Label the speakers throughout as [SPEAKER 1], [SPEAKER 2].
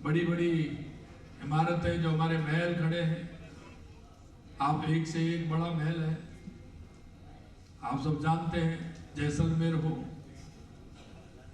[SPEAKER 1] बड़ी बड़ी इमारतें, जो हमारे महल खड़े हैं, आप एक से एक बड़ा महल है। आप सब जानते हैं, जैसलमेर हो,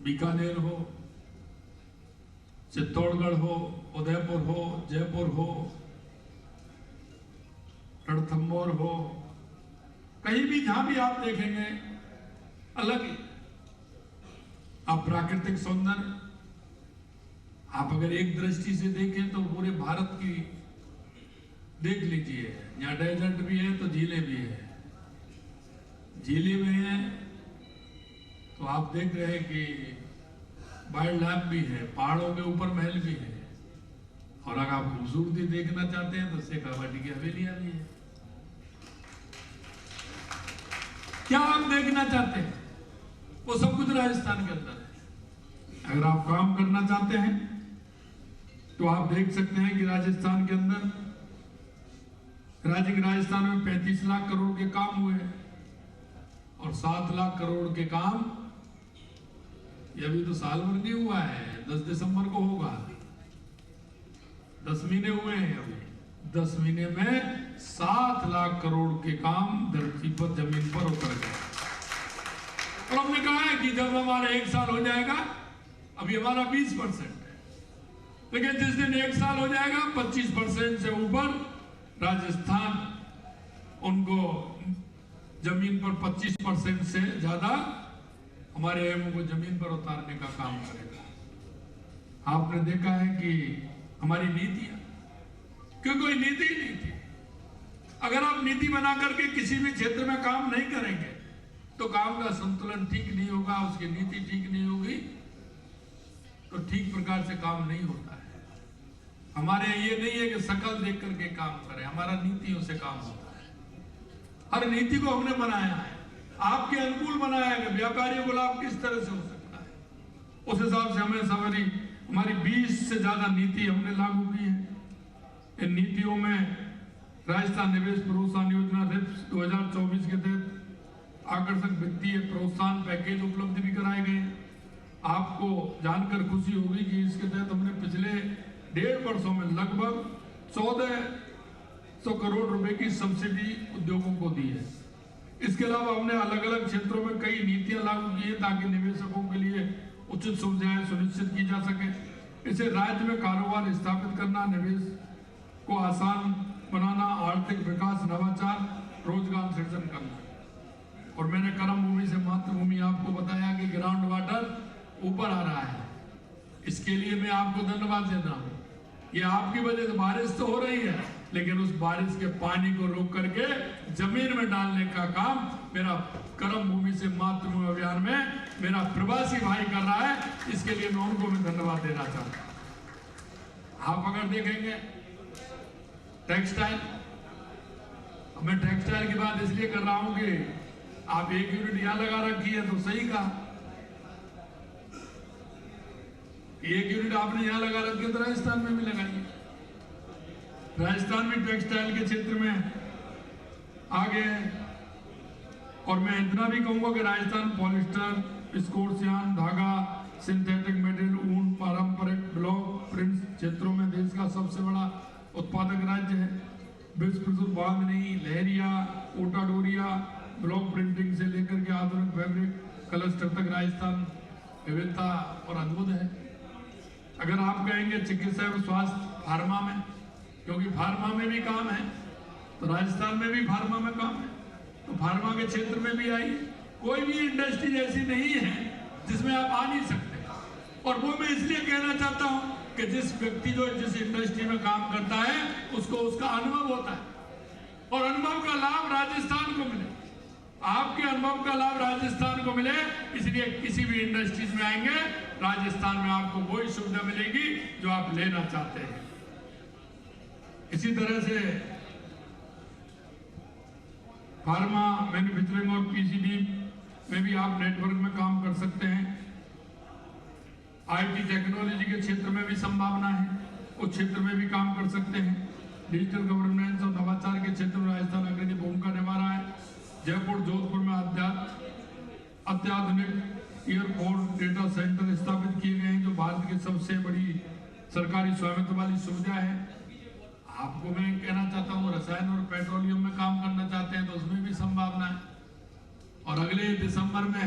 [SPEAKER 1] बीकानेर हो, चित्तौड़गढ़ हो, उदयपुर हो, जयपुर हो, रणथंभौर हो, कहीं भी जहां भी आप देखेंगे अलग ही। आप प्राकृतिक सौंदर्य, आप अगर एक दृष्टि से देखें तो पूरे भारत की देख लीजिए। यहाँ डेजर्ट भी है तो झीलें भी है, झीलें में है तो आप देख रहे हैं कि वाइल्ड लाइफ भी है, पहाड़ों के ऊपर महल भी है। और अगर आप खूबसूरती देखना चाहते हैं तो शेखावाटी की हवेलियां भी है। क्या आप देखना चाहते हैं वो सब कुछ राजस्थान के अंदर है। अगर आप काम करना चाहते हैं तो आप देख सकते हैं कि राजस्थान के अंदर, राज्य के राजस्थान में 35 लाख करोड़ के काम हुए और 7 लाख करोड़ के काम ये अभी तो साल भर नहीं हुआ है, 10 दिसंबर को होगा। 10 महीने हुए हैं अभी। 10 महीने में 7 लाख करोड़ के काम धरती पर, जमीन पर उतर गए। और हमने कहा है कि जब हमारा 1 साल हो जाएगा, अभी हमारा 20% है, लेकिन जिस दिन 1 साल हो जाएगा 25% से ऊपर राजस्थान उनको जमीन पर 25% से ज्यादा हमारे एमओ को जमीन पर उतारने का काम करेगा। आपने देखा है कि हमारी नीतियां, क्यों कोई नीति ही नहीं थी। अगर आप नीति बना करके किसी भी क्षेत्र में काम नहीं करेंगे तो काम का संतुलन ठीक नहीं होगा, उसकी नीति ठीक नहीं होगी तो ठीक प्रकार से काम नहीं होता है। हमारे ये नहीं है कि शकल देख करके काम करें, हमारा नीतियों से काम होता है। हर नीति को हमने बनाया है, आपके अनुकूल बनाया है कि व्यापारियों को लाभ किस तरह से हो सकता है, उस हिसाब से हमें हमारी 20 से ज्यादा नीति हमने लागू की है। इन नीतियों में राजस्थान निवेश प्रोत्साहन योजना रिप्स 2024 के तहत आकर्षक वित्तीय प्रोत्साहन पैकेज उपलब्ध भी कराए गए। आपको जानकर खुशी होगी कि इसके तहत हमने पिछले 1.5 वर्षों में लगभग 1400 करोड़ रुपए की सब्सिडी उद्योगों को दी है। इसके अलावा हमने अलग अलग क्षेत्रों में कई नीतियां लागू की है ताकि निवेशकों के लिए उचित सुविधाएं सुनिश्चित की जा सके। इसे राज्य में कारोबार स्थापित करना, निवेश को आसान बनाना, आर्थिक विकास, नवाचार, रोजगार सृजन करना। और मैंने कर्म भूमि से मातृभूमि आपको बताया कि ग्राउंड वाटर ऊपर आ रहा है, इसके लिए मैं आपको धन्यवाद देता हूँ। ये आपकी वजह से बारिश तो हो रही है, लेकिन उस बारिश के पानी को रोक करके जमीन में डालने का काम मेरा कर्म भूमि से मातृभूमि अभियान में मेरा प्रवासी भाई कर रहा है। इसके लिए मैं उनको भी धन्यवाद देना चाहता हूं। आप अगर देखेंगे टेक्सटाइल, मैं टेक्सटाइल की बात इसलिए कर रहा हूं कि आप 1 यूनिट यहां लगा रखी है तो सही कहा, 1 यूनिट आपने यहां लगा रखी है तो राजस्थान में भी लगाइए। राजस्थान में टेक्सटाइल के क्षेत्र में आगे। और मैं इतना भी कहूंगा कि राजस्थान पॉलिस्टर, विस्कोस यार्न, धागा, सिंथेटिक मटेरियल, ऊन, पारंपरिक ब्लॉक प्रिंट्स क्षेत्रों में देश का सबसे बड़ा उत्पादक राज्य है। विश्व प्रसिद्ध बांधनी, लहरिया, कोटा डोरिया, ब्लॉक प्रिंटिंग से लेकर के आधुनिक फैब्रिक क्लस्टर तक राजस्थान विविधता और अद्भुत है। अगर आप कहेंगे चिकित्सा एवं स्वास्थ्य, फार्मा में, क्योंकि फार्मा में भी काम है तो राजस्थान में भी फार्मा में काम है, तो फार्मा के क्षेत्र में भी आइए। कोई भी इंडस्ट्री ऐसी नहीं है जिसमें आप आ नहीं सकते। और वो मैं इसलिए कहना चाहता हूं कि जिस व्यक्ति जो जिस इंडस्ट्री में काम करता है उसको उसका अनुभव होता है और अनुभव का लाभ राजस्थान को मिले, आपके अनुभव का लाभ राजस्थान को मिले। इसलिए किसी भी इंडस्ट्रीज में आएंगे राजस्थान में आपको वही सुविधा मिलेगी जो आप लेना चाहते हैं। इसी तरह से फार्मा, मैन्युफैक्चरिंग और पीसीबी में भी आप नेटवर्क में काम कर सकते हैं। आईटी टेक्नोलॉजी के क्षेत्र में भी संभावना है, उस क्षेत्र में भी काम कर सकते हैं। डिजिटल गवर्नेंस और नवाचार के क्षेत्र में राजस्थान अग्रणी भूमिका निभा रहा है। जयपुर, जोधपुर में अत्याधुनिक एयरपोर्ट डेटा सेंटर स्थापित किए गए हैं जो भारत की सबसे बड़ी सरकारी स्वामित्व वाली सुविधा है। आपको मैं कहना चाहता हूँ रसायन और पेट्रोलियम में काम करना चाहते हैं तो उसमें भी संभावना है। और अगले दिसंबर में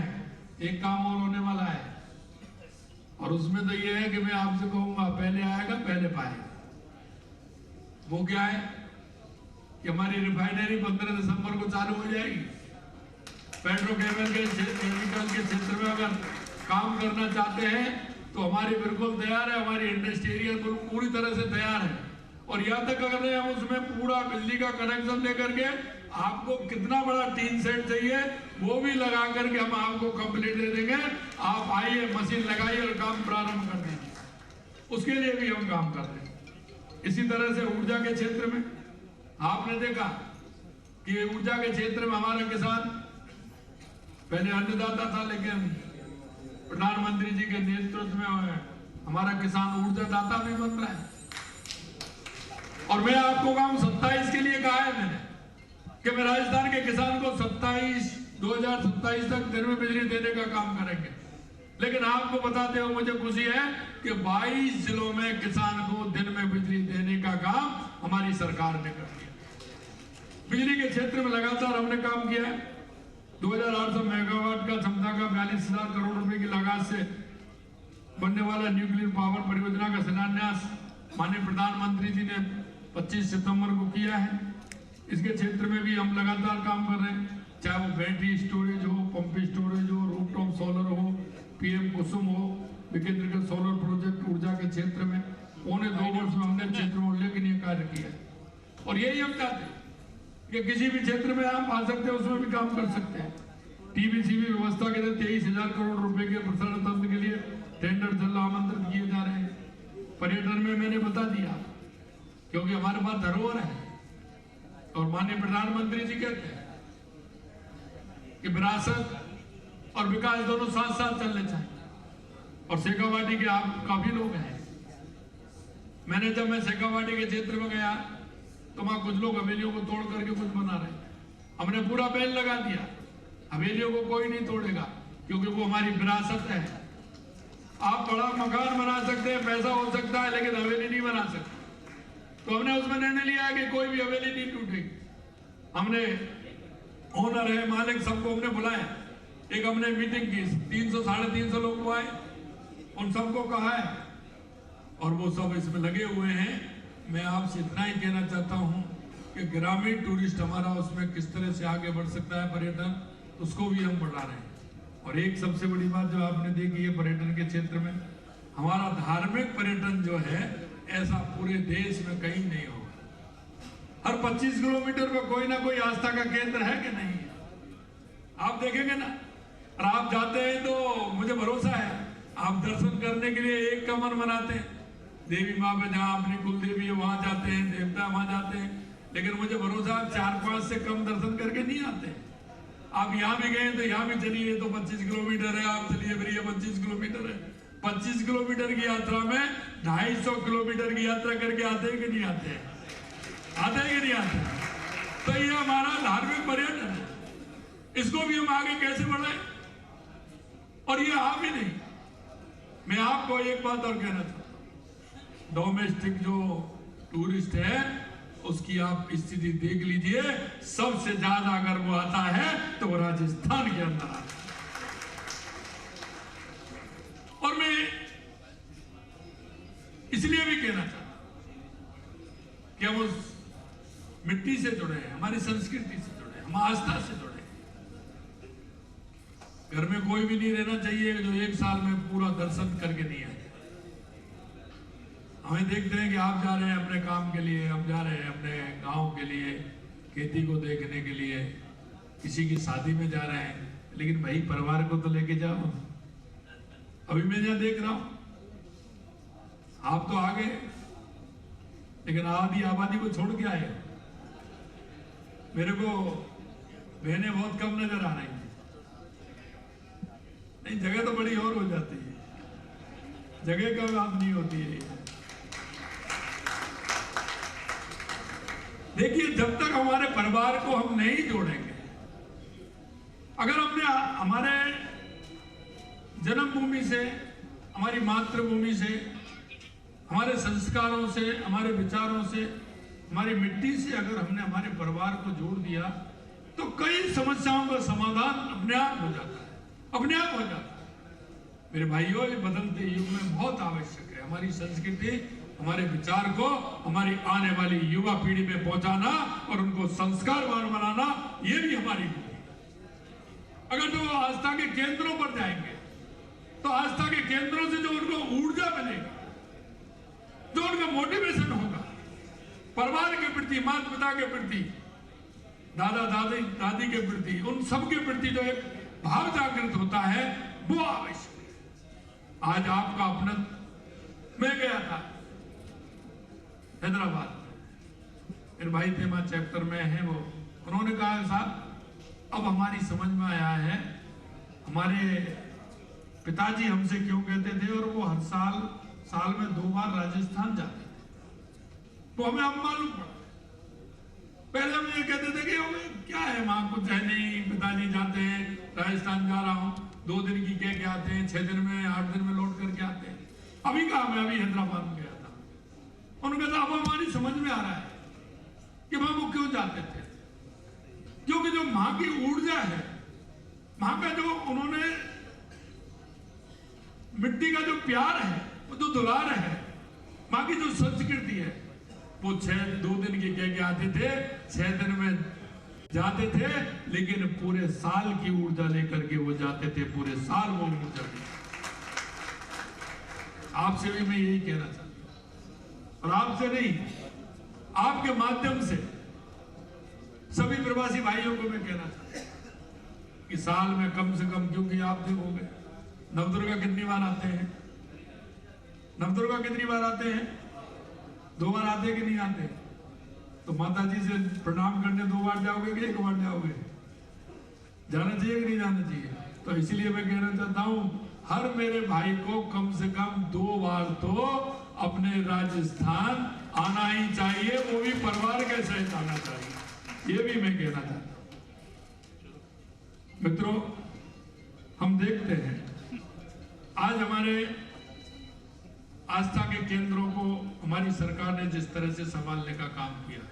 [SPEAKER 1] एक काम और होने वाला है और उसमें तो ये है कि मैं आपसे कहूंगा पहले आएगा पहले पाएगा। वो क्या है कि हमारी रिफाइनरी 15 दिसंबर को चालू हो जाएगी। पेट्रोकेमिकल के क्षेत्र में अगर काम करना चाहते हैं तो हमारी बिल्कुल तैयार है, हमारी इंडस्ट्रियल पूरी तरह से तैयार है। और यहाँ तक अगर हम उसमें पूरा बिजली का कनेक्शन लेकर के आपको कितना बड़ा टीन सेट चाहिए वो भी लगा करके हम आपको कंप्लीट दे देंगे। आप आइए, मशीन लगाइए और काम प्रारंभ कर दीजिए। उसके लिए भी हम काम कर रहे हैं। इसी तरह से ऊर्जा के क्षेत्र में आपने देखा कि ऊर्जा के क्षेत्र में हमारा किसान पहले अन्नदाता था, लेकिन प्रधानमंत्री जी के नेतृत्व में हमारा किसान ऊर्जा दाता भी बन रहा है। और मैं आपको कहूं 27 के लिए कहा है मैंने कि मैं राजस्थान के किसान को 2027 तक दिन में बिजली देने का काम करेंगे। लेकिन आपको बताते हुए मुझे खुशी है कि 22 जिलों में किसान को दिन में बिजली देने का काम हमारी सरकार ने कर दिया। बिजली के क्षेत्र में लगातार हमने काम किया है। 2800 मेगावाट का क्षमता का 42,000 करोड़ रुपए की लागत से बनने वाला न्यूक्लियर पावर परियोजना का शिलान्यास माननीय प्रधानमंत्री जी ने 25 सितंबर को किया है। इसके क्षेत्र में भी हम लगातार काम कर रहे हैं, चाहे वो बैटरी स्टोरेज हो, पंप स्टोरेज हो, रूफटॉप सोलर हो, पीएम कुसुम हो, विकेंद्रीकृत सोलर प्रोजेक्ट ऊर्जा के क्षेत्र में 2.25 वर्ष में हमने क्षेत्र में उल्लेखनीय कार्य किया है। और यही हम चाहते हैं कि किसी भी क्षेत्र में आप आ सकते हैं, उसमें भी काम कर सकते हैं। टीबीसीबी व्यवस्था के तहत 23,000 करोड़ रुपए के प्रसारण तंत्र के लिए टेंडर जल्द आमंत्रित किए जा रहे हैं। पर्यटन में मैंने बता दिया, क्योंकि हमारे पास धरोहर है और माननीय प्रधानमंत्री जी कहते हैं कि विरासत और विकास दोनों साथ साथ चलने चाहिए। और शेखावाटी के आप काफी लोग हैं। जब मैं शेखावाटी के क्षेत्र में गया तो वहां कुछ लोग हवेलियों को तोड़ करके कुछ बना रहे। हमने पूरा बैन लगा दिया, हवेलियों को कोई नहीं तोड़ेगा, क्योंकि वो हमारी विरासत है। आप बड़ा मकान बना सकते हैं, पैसा हो सकता है, लेकिन हवेली नहीं बना सकते। तो हमने उसमें निर्णय लिया कि कोई भी हवेली नहीं टूटेगी। हमने ओनर है, मालिक, सबको हमने बुलाया। एक हमने मीटिंग की, 300-350 लोग आए, उन सबको कहा है और वो सब इसमें लगे हुए हैं। मैं आपसे इतना ही कहना चाहता हूं कि ग्रामीण टूरिस्ट हमारा उसमें किस तरह से आगे बढ़ सकता है, पर्यटन, उसको भी हम बढ़ा रहे हैं। और एक सबसे बड़ी बात जो आपने देखी है पर्यटन के क्षेत्र में, हमारा धार्मिक पर्यटन जो है ऐसा पूरे देश में कहीं नहीं होगा। हर 25 किलोमीटर पर कोई ना कोई आस्था का केंद्र है कि नहीं है? आप देखेंगे ना, और आप जाते हैं तो मुझे भरोसा है आप दर्शन करने के लिए एक का मन बनाते हैं। देवी माँ पे जहाँ अपनी कुल देवी है वहां जाते हैं, देवता वहां जाते हैं, लेकिन मुझे भरोसा आप 4-5 से कम दर्शन करके नहीं आते। आप यहाँ भी गए तो यहाँ भी चलिए तो 25 किलोमीटर है, आप चलिए फिर ये 25 किलोमीटर है। 25 किलोमीटर की यात्रा में 250 किलोमीटर की यात्रा करके आते हैं कि नहीं आते हैं? आते हैं कि नहीं आते? तो ये हमारा धार्मिक पर्यटन है, इसको भी हम आगे कैसे बढ़ाएं? और ये आप ही नहीं, मैं आपको एक बात और कहना चाहता हूं, डोमेस्टिक जो टूरिस्ट है उसकी आप स्थिति देख लीजिए। सबसे ज्यादा अगर वो आता है तो वो राजस्थान के अंदर आता है। और मैं इसलिए भी कहना चाहता हूं कि हम उस मिट्टी से जुड़े हैं, हमारी संस्कृति से जुड़े हैं, हम आस्था से जुड़े हैं। घर में कोई भी नहीं रहना चाहिए जो एक साल में पूरा दर्शन करके नहीं आए। हमें देखते हैं कि आप जा रहे हैं अपने काम के लिए, हम जा रहे हैं अपने गांव के लिए, खेती को देखने के लिए, किसी की शादी में जा रहे हैं, लेकिन भाई परिवार को तो लेके जाओ। अभी मैं जहां देख रहा हूं आप तो आ गए, लेकिन आधी आबादी को छोड़ के आए। मेरे को बहनें बहुत कम नजर आ रही हैं। नहीं, जगह तो बड़ी और हो जाती है, जगह का बात नहीं होती है। देखिए, जब तक हमारे परिवार को हम नहीं जोड़ेंगे, अगर हमने हमारे जन्मभूमि से, हमारी मातृभूमि से हमारे संस्कारों से, हमारे विचारों से, हमारी मिट्टी से अगर हमने हमारे परिवार को जोड़ दिया तो कई समस्याओं का समाधान अपने आप हो जाता है, अपने आप हो जाता है। मेरे भाइयों, ये बदलते युग में बहुत आवश्यक है हमारी संस्कृति, हमारे विचार को हमारी आने वाली युवा पीढ़ी में पहुंचाना और उनको संस्कारवान बनाना, ये भी हमारी ड्यूटी है। अगर जो आस्था के केंद्रों पर जाएंगे तो आस्था के केंद्रों से जो उनको ऊर्जा मिलेगी, जो उनका मोटिवेशन होगा परिवार के प्रति, माता पिता के प्रति, दादा दादी के प्रति, उन सब के प्रति जो एक भाव जागृत होता है, वो आवश्यक है। आज आपका अपना, मैं गया था हैदराबाद, मेरे भाई तेमा चैप्टर में है वो, उन्होंने कहा साहब अब हमारी समझ में आया है, हमारे पिताजी हमसे क्यों कहते थे, और वो हर साल में 2 बार राजस्थान जाते थे, तो हमें अब मालूम पड़ा। पहले हम ये कहते थे कि क्या है, वहां कुछ है नहीं, पिताजी जाते हैं, राजस्थान जा रहा हूं, 2 दिन की कह के आते हैं, 6 दिन में 8 दिन में लौट करके आते हैं। अभी कहा, मैं अभी हैदराबाद में गया था, उन्होंने कहा अब हमारी समझ में आ रहा है कि वहां वो क्यों जाते थे, क्योंकि जो मां की ऊर्जा है, मां का जो उन्होंने मिट्टी का जो प्यार है, वो जो दुलार है, मां की जो संस्कृति है, वो 2 दिन की कह के आते थे, 6 दिन में जाते थे, लेकिन पूरे साल की ऊर्जा लेकर के वो जाते थे, पूरे साल वो ऊर्जा दी। आपसे भी मैं यही कहना चाहता हूं, और आपसे नहीं, आपके माध्यम से सभी प्रवासी भाइयों को मैं कहना चाहता हूं कि साल में कम से कम, क्योंकि आप देखोगे नवदुर्गा कितनी बार आते हैं, नवदुर्गा कितनी बार आते हैं, 2 बार आते कि नहीं आते, तो माता जी से प्रणाम करने 2 बार जाओगे कि 1 बार जाओगे, जाना चाहिए कि नहीं जाना चाहिए। तो इसलिए मैं कहना चाहता हूं, हर मेरे भाई को कम से कम 2 बार तो अपने राजस्थान आना ही चाहिए, वो भी परिवार के सहित आना चाहिए, ये भी मैं कहना चाहता हूं। मित्रों, हम देखते हैं आज हमारे आस्था के केंद्रों को हमारी सरकार ने जिस तरह से संभालने का काम किया है,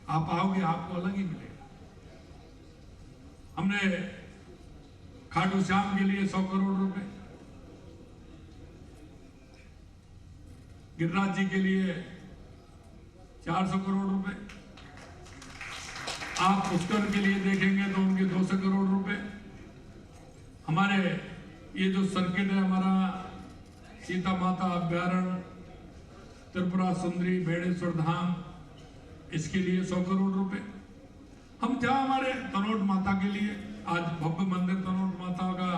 [SPEAKER 1] आप आओगे आपको अलग ही मिलेगा। हमने खाटू श्याम के लिए 100 करोड़ रुपए, गिरिराज जी के लिए 400 करोड़ रुपए, आप पुष्कर के लिए देखेंगे तो उनके 200 करोड़ रुपए, हमारे ये जो सर्किट है, हमारा सीता माता अभ्यारण्य, त्रिपुरा सुंदरी, बेड़ेश्वर धाम, इसके लिए 100 करोड़ रुपए। हम जहां हमारे तनोट माता के लिए आज भव्य मंदिर तनोट माता का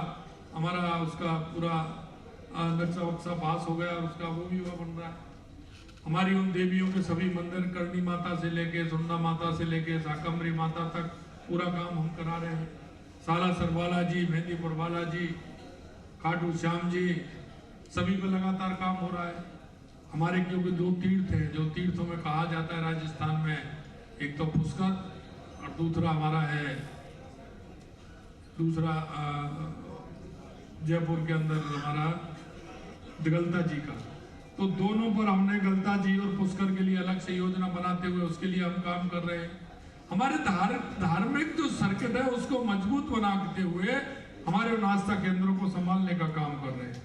[SPEAKER 1] हमारा उसका पूरा नक्शा वक्शा पास हो गया, उसका वो भी हुआ बन रहा है। हमारी उन देवियों के सभी मंदिर, करणी माता से लेके सुन्ना माता से लेके शाकंभरी माता तक पूरा काम हम करा रहे हैं। सालासर बालाजी, मेहंदीपुर बालाजी, खाटू श्याम जी, सभी पे लगातार काम हो रहा है। हमारे क्योंकि 2 तीर्थ हैं, जो तीर्थों में कहा जाता है राजस्थान में, एक तो पुष्कर और दूसरा हमारा है, दूसरा जयपुर के अंदर हमारा गलता जी का। तो दोनों पर हमने गलता जी और पुष्कर के लिए अलग से योजना बनाते हुए उसके लिए हम काम कर रहे हैं। हमारे धार्मिक जो सर्किट है उसको मजबूत बनाते हुए हमारे उन आस्था केंद्रों को संभालने का काम कर रहे हैं,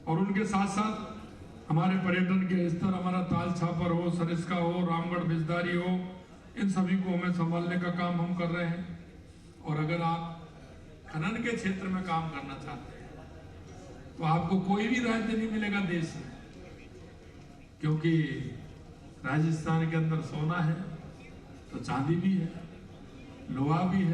[SPEAKER 1] और उनके साथ साथ हमारे पर्यटन के स्तर, हमारा ताल छापर हो, सरिस्का हो, रामगढ़ बिजदारी हो, इन सभी को हमें संभालने का काम हम कर रहे हैं। और अगर आप खनन के क्षेत्र में काम करना चाहते हैं तो आपको कोई भी राज्य नहीं मिलेगा देश में, क्योंकि राजस्थान के अंदर सोना है तो चांदी भी है, लोहा भी है।